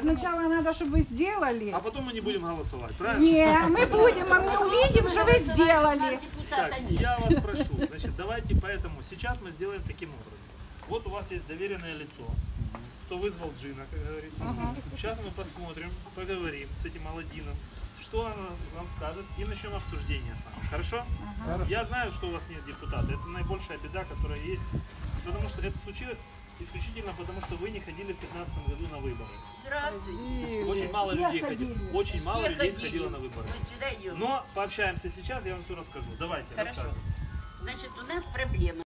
Сначала надо, чтобы вы сделали. А потом мы не будем голосовать, правильно? Не, мы будем, а мы увидим, что вы сделали. Так, я вас прошу, значит, давайте поэтому сейчас мы сделаем таким образом. Вот у вас есть доверенное лицо, кто вызвал Джина, как говорится. Сейчас мы посмотрим, поговорим с этим Аладдином, что она нам скажет, и начнем обсуждение с вами. Хорошо? Я знаю, что у вас нет депутата. Это наибольшая беда, которая есть. Потому что это случилось исключительно потому, что вы не ходили в 2015 году на выборы. Здравствуйте. Очень мало людей ходило. Очень мало Все людей ходили. сходило на выборы. Мы сюда идем. Но пообщаемся сейчас, я вам все расскажу. Давайте, Хорошо. рассказывайте. Значит, у нас проблема.